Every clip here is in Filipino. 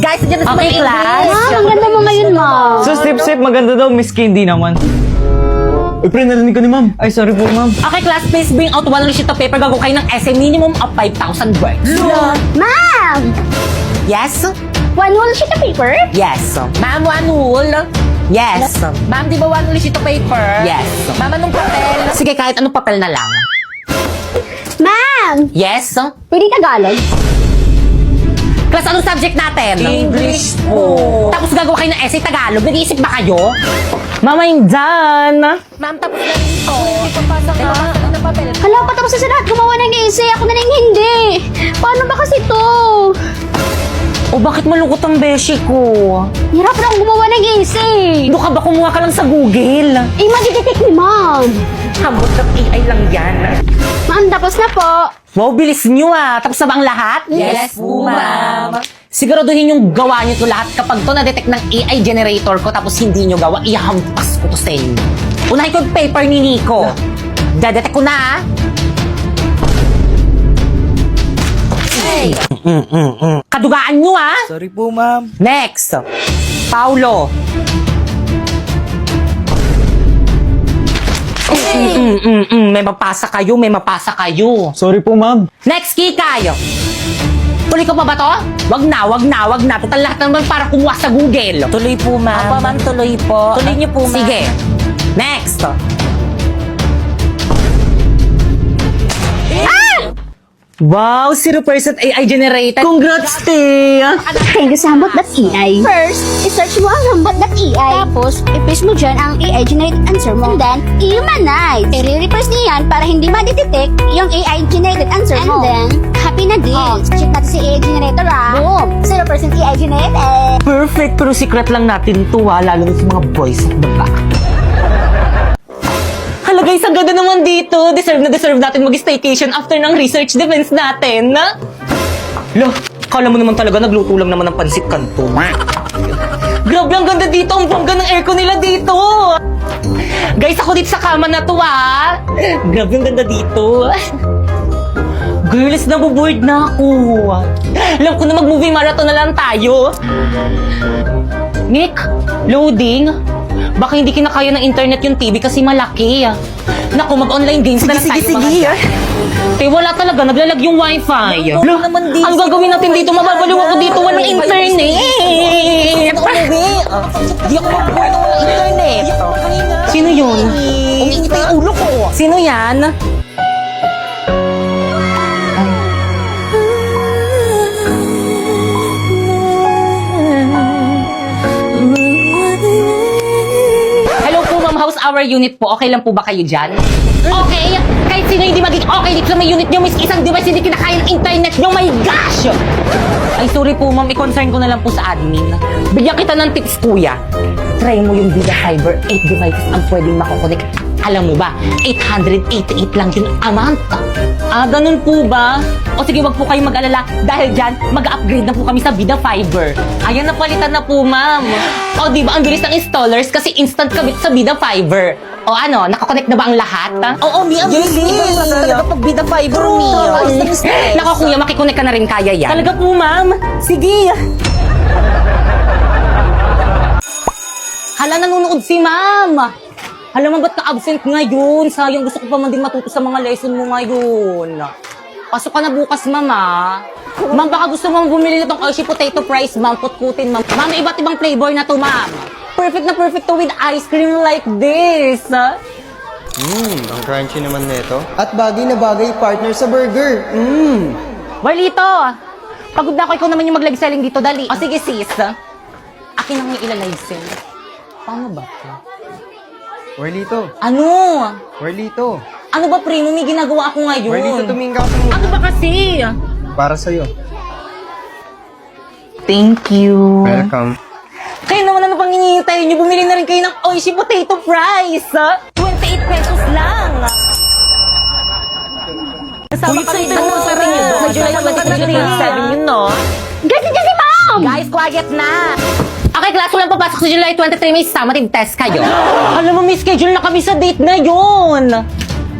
Guys, dyan na sa Okay, mga class. English. Ang ganda mo ngayon, ma'am. So, sip, maganda daw, Miss Candy naman. Uy, pre, narinig ko ni ma'am. Ay, sorry po, ma'am. Okay, class, please bring out one sheet of paper. Gagawa kayo ng essay minimum of 5,000 words. Ma'am! Yes? One whole sheet of paper? Yes. Ma'am, one wool? Yes. Ma'am, di ba one wool sheet of paper? Yes. Ma'am, anong papel? Sige, kahit anong papel na lang. Ma'am! Yes? Pwede Tagalog? Class, anong subject natin? English po. Tapos gagawa kayo ng essay Tagalog. Nag-iisip ba kayo? Mama, yung dyan. Ma'am, tapos na rin ito. Ipapasa ka. Ng papel. Hala, patapos na sa lahat. Gumawa ng essay. Ako na lang hindi. Paano ba kasi to? O bakit malungkot ang beshi ko? Hirap na akong gumawa ng essay. Ano ka ba? Kumuha ka lang sa Google. Eh, madidetect ni ma'am. Habot ng AI lang yan. Ma'am, tapos na po. Wow, bilis nyo ah. Tapos na ba ang lahat? Yes po, ma'am. Siguraduhin yung gawa nyo to lahat. Kapag to na-detect ng AI generator ko tapos hindi nyo gawa, ihampas ko to sa inyo. Unahin ko yung paper ni Nico. Dadetect ko na ah. Hey! Kadugaan nyo ah. Sorry po, ma'am. Next. Paulo. May mapasa kayo, may mapasa kayo. Sorry po, ma'am. Next, Kikay. Tuloy ko pa ba to? Wag na. Total lahat naman para kumuha sa Google. Tuloy po, ma'am. Apa, ma'am, tuloy po. Tuloy niyo po, ma'am. Sige. Next. Wow, 0% AI generated. Congrats, te! Thank you sa hambot.ai. First, i-search mo ang hambot.ai. Tapos, i-paste mo dyan ang AI-generated answer mo. And then, i-humanize. I-repress niya yan para hindi ma-detect yung AI-generated answer mo. And then, happy na din. Check natin si AI generator Boom! 0% AI generated. Perfect, pero secret lang natin to ha, lalo na sa mga boys at baba. Hala guys, ang ganda naman dito. Deserve natin mag-staycation after ng research defense natin. Lo, kala mo naman talaga nagluto lang naman ng pansit kanto. Grabe, ang ganda dito. Ang bongga ng aircon nila dito. Guys, ako dito sa kama na to ha. Grabe, ang ganda dito. Girls, nabuboard na ako. Alam ko na mag-movie marathon na lang tayo. Nick, loading. Baka hindi kinakaya ng internet yung TV kasi malaki. Naku, mag-online games na lang tayo. Sige. Eh, wala talaga. Naglalag yung wifi. Ano naman dito? Ang gagawin natin dito? Mababaliw ako dito. Walang internet. Di ako magbuhay ng walang internet. Sino yun? Umiinit na yung ulo ko. Sino yan? Hello po, ma'am. How's our unit po? Okay lang po ba kayo dyan? Okay! Kahit sino hindi maging okay dito sa may unit nyo, miss isang device hindi kinakaya ng internet nyo, my gosh! Ay, sorry po, ma'am. I-concern ko na lang po sa admin. Bigyan kita ng tips, kuya. Try mo yung Vida Fiber. 8 devices ang pwedeng makokonek. Alam mo ba, 888 lang yung amount. Ah, ganun po ba? O sige, wag po kayo mag-alala. Dahil dyan, mag-upgrade na po kami sa Vida Fiber. Ayan, napalitan na po, ma'am. O, di ba, ang bilis ng installers kasi instant kabit sa Vida Fiber. O ano, nakakonect na ba ang lahat? Oo, Mi, ang bilis. Iba talaga pag bida fiber, Mi. Nako, kuya, makikonek ka na rin kaya yan. Talaga po, ma'am. Sige. Hala, nanonood si ma'am. Hala, man, ba't na-absent ngayon? Sayang, gusto ko pa man din matuto sa mga lesson mo ngayon. Pasok ka na bukas, ma'am, ah. Ma'am, baka gusto mo bumili na tong Hershey potato fries, ma'am. Putputin, ma'am. Ma'am, may iba't ibang flavor na to, ma'am. Perfect na perfect to with ice cream like this, ha? Ang crunchy naman nito. At bagay na bagay partner sa burger. Warlito, pagod na ako. Ikaw naman yung mag-live selling dito. Dali. O sige, sis. Akin ang ilalive sell. Paano ba? Warlito. Ano? Warlito. Ano ba, primo? May ginagawa ako ngayon. Warlito, tumingin ka sa mukha. Ano ba kasi? Para sa'yo. Thank you. Welcome. Kayo naman ano pang hinihintay niyo? Bumili na rin kayo ng Oishi potato fries, ha? 28 pesos lang. Kasama ka rin doon sa rin yun. Sa July 23, 27 yun, no? Guys, nandiyan si ma'am! Guys, quiet na! Okay, class, walang papasok sa July 23, may summative test kayo. Alam mo, may schedule na kami sa date na yun.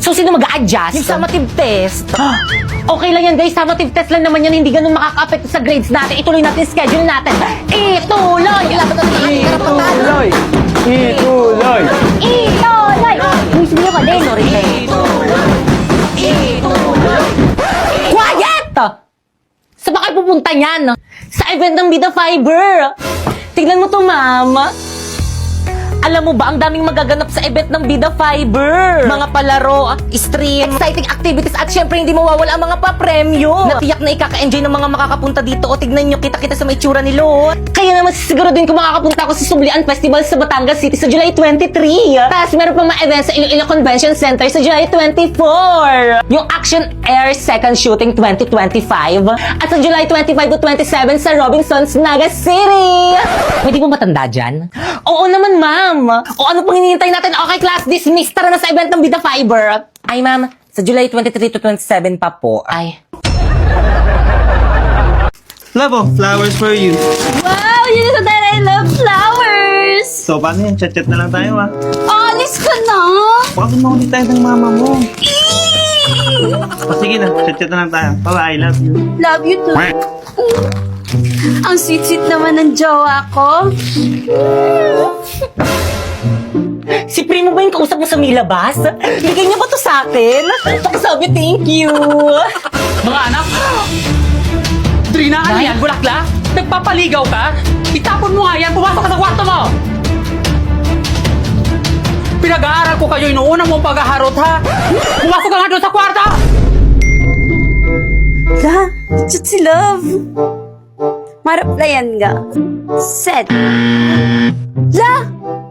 So, sino mag-a-adjust? Yung summative test. Okay lang yan, guys. Summative test lang naman yan. Hindi ganun makaka-apekto sa grades natin. Ituloy natin yung schedule natin. Ituloy! Ituloy! Ituloy! Itoy! Miss mo ka din. Sorry, Quiet! Saan ba kayo pupunta niyan? Sa event ng Bida Fiber. Tignan mo to, ma'am. Alam mo ba, ang daming magaganap sa event ng Bida Fiber. Mga palaro, stream, exciting activities, at syempre hindi mawawala ang mga pa-premyo. Natiyak na ikaka-enjoy ng mga makakapunta dito. O tignan nyo, kita-kita sa may tsura ni Lord. Kaya naman siguro din kung makakapunta ako sa Sublian Festival sa Batangas City sa July 23. Tapos meron pa mga events sa Iloilo Convention Center sa July 24. Yung Action Air Second Shooting 2025. At sa July 25 to 27 sa Robinsons, Naga City. Pwede mo matanda dyan? Oo naman, ma'am. O ano pang hinihintay natin? Okay, class dismissed. Tara na sa event ng Bida Fiber. Ay, ma'am. Sa July 23 to 27 pa po. Ay. Love, flowers for you. Wow! Yun is that I love flowers! So, paano yan? Chat-chat na lang tayo, ha? Alis ka na! Bakit mo ulit tayo ng mama mo? O, sige na. Chat-chat na lang tayo. Bye-bye. Love you. Love you too. Ang sweet-sweet naman ng jowa ko. Si Primo ba yung kausap mo sa Milabas? Bigay niya ba to sa akin? Pakisabi, thank you. Mga anak! Trina, ano Nay? yan? Bulakla? Nagpapaligaw ka? Itapon mo nga yan! Pumasok ka sa kwarto mo! Pinag-aaral ko kayo, inuuna mong paghaharot, ha? Pumasok ka nga doon sa kwarto! La, chat si Love. Maraplayan nga. Set. La,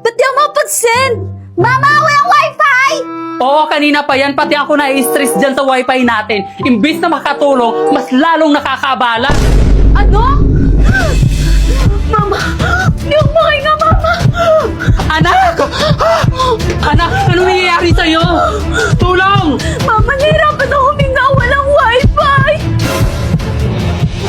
ba't di ako mapag-send? Mama, walang wifi! Oo, kanina pa yan. Pati ako na-stress dyan sa wifi natin. Imbis na makatulong, mas lalong nakakabala. Ano? Mama, di ako makahinga, Mama! Anak! Anak, anong nangyayari sa'yo? Tulong! Mama, nahirapan ako huminga, walang wifi!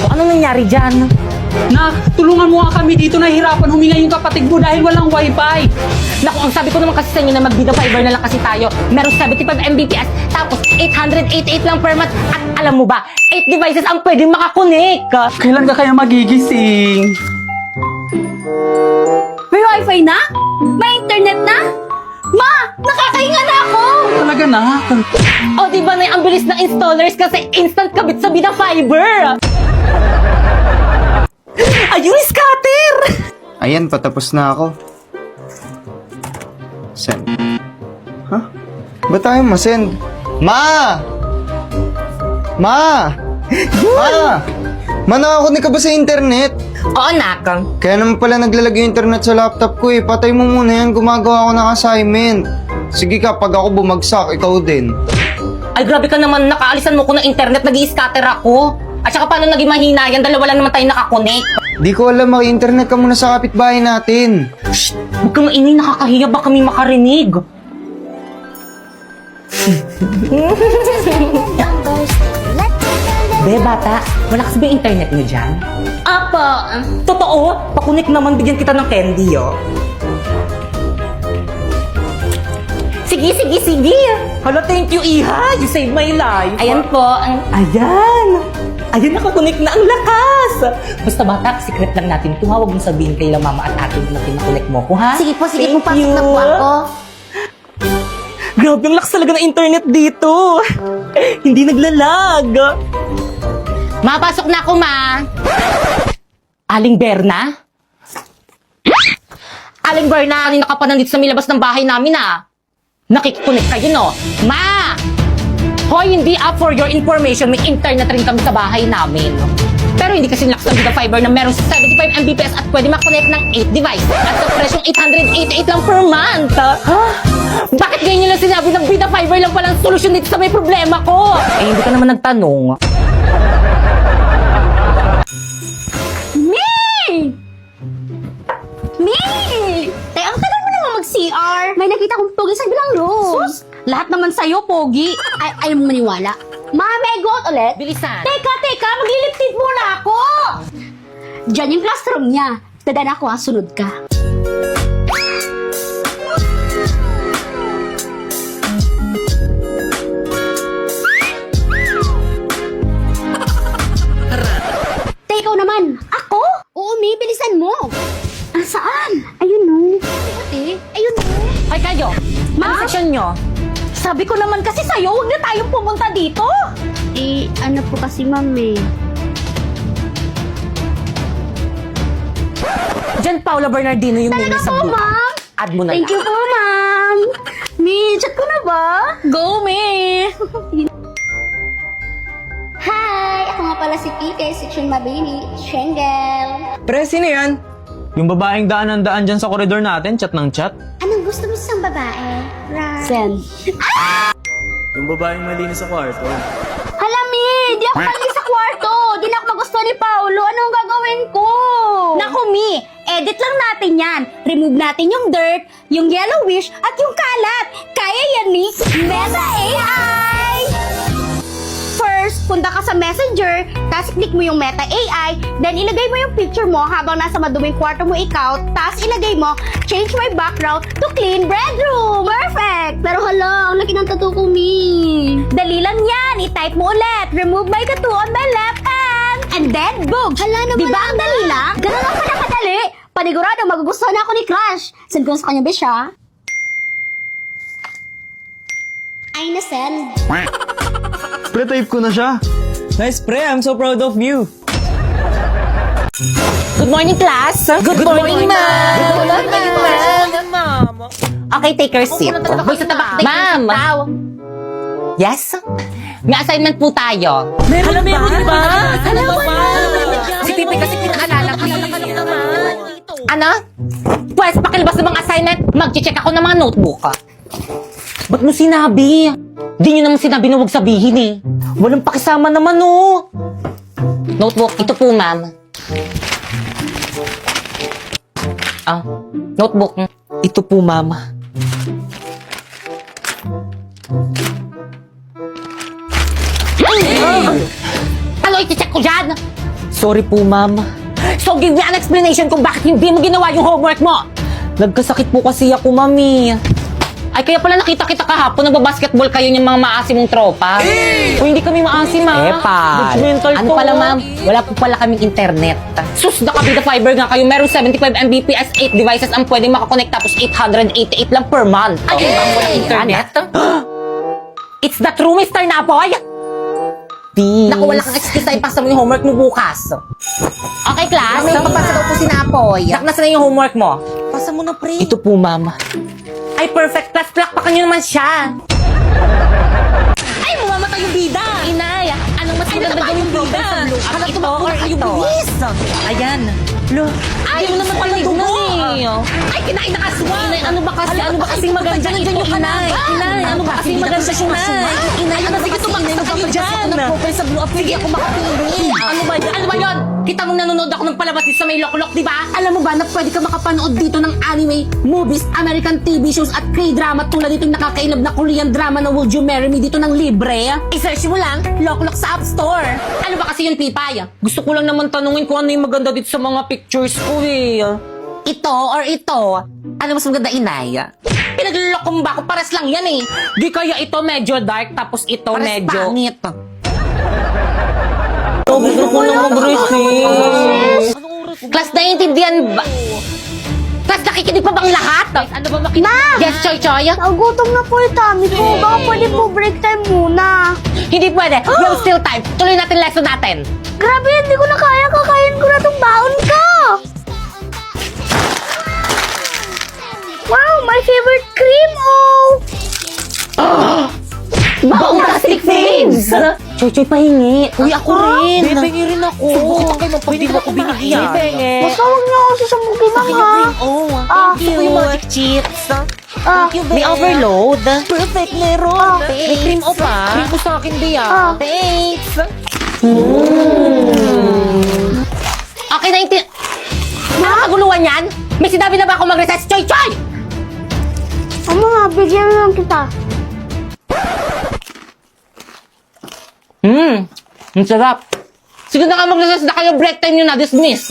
O, anong nangyari dyan? Nak, tulungan mo nga kami dito. Nahihirapan huminga yung kapatid mo dahil walang wifi. Naku, ang sabi ko naman kasi sa inyo na mag-Bida Fiber na lang kasi tayo. Meron 75 Mbps, tapos 888 lang per month. At alam mo ba, 8 devices ang pwedeng makakonek. Kailan ka kaya magigising? May wifi na? May internet na? Ma, nakakahinga na ako! Talaga, nak. O, di ba na ang bilis ng installers kasi instant kabit sa Bida Fiber? Ayun, scatter! Ayan, patapos na ako. Send. Ha? Ba't tayo masend? Ma! Ma! Ma! Ma, nakakunik ka ba sa internet? Oo, nak. Kaya naman pala naglalagay yung internet sa laptop ko eh. Patay mo muna yan, gumagawa ako ng assignment. Sige ka, pag ako bumagsak, ikaw din. Ay, grabe ka naman. Nakaalisan mo ko ng internet. Nag-i-scatter ako. At saka paano naging mahina yan? Dalawa lang naman tayo nakakonect. Di ko alam, maki-internet ka muna sa kapitbahay natin. Huwag kang maingay. Nakakahiya ba kami makarinig? Be, bata, wala kasi ba yung internet niyo dyan? Apa, totoo? Pakunik naman, bigyan kita ng candy, oh. Sige, sige, sige. Hala, thank you, Iha. You saved my life. Ayan po. Ayan. Ayan, nakakunik na ang lakas. Basta bata, secret lang natin ito, ha? Huwag mong sabihin kay mama at ate na pinakunik mo ko, ha? Sige po, Thank pasok na po you. ako. Grabe, ang lakas talaga ng internet dito. Hindi naglalag. Mapasok na ako, ma. Aling Berna? Aling Berna, kanina ka pa nandito sa milabas ng bahay namin, ah. Nakikikunik kayo, no? Ma! Hoy, hindi up for your information. May internet rin kami sa bahay namin. Pero hindi kasi lakas ng Bida Fiber na meron 75 Mbps at pwede makonect ng 8 device. At sa presyong 888 lang per month. Ha? Bakit ganyan lang sinabi ng Bida Fiber lang palang solusyon dito sa may problema ko? Eh, hindi ka naman nagtanong. Teka, ang tagal mo naman mag-CR. May nakita kong pogi sa bilang room. Sus, lahat naman sa'yo, pogi. Ay, ayaw mo maniwala. Ma, may go out ulit? Bilisan. Teka, magliliptid muna ako. Diyan yung classroom niya. Dadaan ako ha, sunod ka. Mi, bilisan mo. Ah, saan? Ayun no. Ate, ayun no. Ay kayo, ano session nyo? Sabi ko naman kasi sa'yo, huwag na tayong pumunta dito. Eh, ano po kasi ma'am eh. Diyan, Paula Bernardino yung name sa Po, book. ma'am. Add mo na Thank you lang. po, ma'am. Mi, chat ko na ba? Go, me! Hi! Ako nga pala si Kike, si Chun Mabini, Shengel. Pre, sino yan? Yung babaeng daan dyan sa koridor natin, chat ng chat. Anong gusto mo sa babae? Sen. Yung babaeng malinis sa kwarto. Hala, Mi! Di ako mali sa kwarto! Di na ako magustuhan ni Paolo. Anong gagawin ko? Naku, Mi! Edit lang natin yan. Remove natin yung dirt, yung yellowish, at yung kalat. Kaya yan, Mi. Meta AI! First, punta ka sa Messenger, tapos click mo yung Meta AI, then ilagay mo yung picture mo habang nasa maduming kwarto mo ikaw, tapos ilagay mo, change my background to clean bedroom. Perfect! Pero hala, ang laki ng tattoo ko, Mi. Dali lang yan. I-type mo ulit. Remove my tattoo on my left hand. And then, boom! Hala naman. Diba ang dali lang? Ganun lang pala kadali. Panigurado, magugustuhan na ako ni Crush. Send ko na sa kanya, Besha. Ay, nasend. Pre-type ko na siya. Nice, pre. I'm so proud of you. Good morning, class! Good morning, ma'am! Good morning, ma'am! Okay, take your seat. Boy, sa tabak. Ma'am! Yes? May assignment po tayo. Meron ba? Si Pipi kasi pinaalala ko. Ano? Pwes, pakilabas ng mga assignment. Mag-check ako ng mga notebook. Ba't mo sinabi? Di nyo naman sinabi na huwag sabihin eh. Walang pakisama naman oh. Notebook, ito po ma'am. Ah, notebook. Ito po ma'am. Ano i-check ko dyan? Sorry po, ma'am. So, give me an explanation kung bakit hindi mo ginawa yung homework mo. Nagkasakit po kasi ako, mami. Ay, kaya pala nakita kita kahapon, nagbabasketball kayo ng mga maasim mong tropa. Kung hindi kami maasim, ha? Judgmental ano pala, ma'am? Wala po pala kaming internet. Sus, nakabida fiber nga kayo. Meron 75 Mbps, 8 devices ang pwedeng makakonect tapos 888 lang per month. Ay, ang walang internet? It's the true, Mr. Napoy! Naku, wala kang excuse na ipasa mo yung homework mo bukas. Okay, class? May papasa daw po si Napoy. Nasa na yung homework mo? Pasa mo na, pre. Ito po, ma'am. Ay, perfect. Class, plakpakan nyo naman siya. Ay, mamamatay yung bida. Inay, anong mas maganda yung bida? Hanap ito or ito? Ayan. Lo, ay, mo naman pala dugo. Ay, kinain na kaswa. Inay, ano ba kasing maganda ito, Inay? Inay, ano ba kasing maganda siya, Inay? Inay, ano sige tumakit na kayo dyan? Sa blue up, sige ako makapili. Ano ba yun? Ano ba yun? Kita mong nanonood ako ng palabas sa may lokolok, di ba? Alam mo ba na pwede ka makapanood dito ng anime, movies, American TV shows at K-drama tulad dito yung nakakainab na Korean drama na Would You Marry Me dito ng libre? I-search mo lang, lokolok sa App Store. Ano ba kasi yun, Pipay? Gusto ko lang naman tanungin kung ano yung maganda dito sa mga pictures ko eh. Ito or ito? Ano mas maganda, Inay? Pinaglulokong ba ako? Pares lang yan eh. Di kaya ito medyo dark tapos ito medyo... pangit. Gusto ko lang mag-receive. Class, naiintindihan ba? Class, nakikinig pa bang lahat? Ano ba makinig? Ma! Yes, Choy Choy? Nagutom na po yung tummy ko. Baka pwede po break time muna. Hindi pwede. We'll still time. Tuloy natin lesson natin. Grabe, hindi ko na kaya. Kakain ko na tong baon ko. Wow, my favorite cream, oh! Baong plastic things! Choy Choy, pahingi. Uy, ako rin. Bibingi rin ako. Subukin ang kayo pag di mo ako binigyan. Basta huwag niyo ako sasamugin lang, ha? Thank you. Yung magic chips. May overload. Perfect, meron. May cream o pa. Cream ko sa akin, Bea. Thanks. Okay, naintindihan. Nakakaguluhan yan? May sinabi na ba ako mag-recess? Choy Choy! Ano nga, bigyan lang kita. Ang sarap. Sige na nga mag-recess na kayo, break time nyo na, dismiss.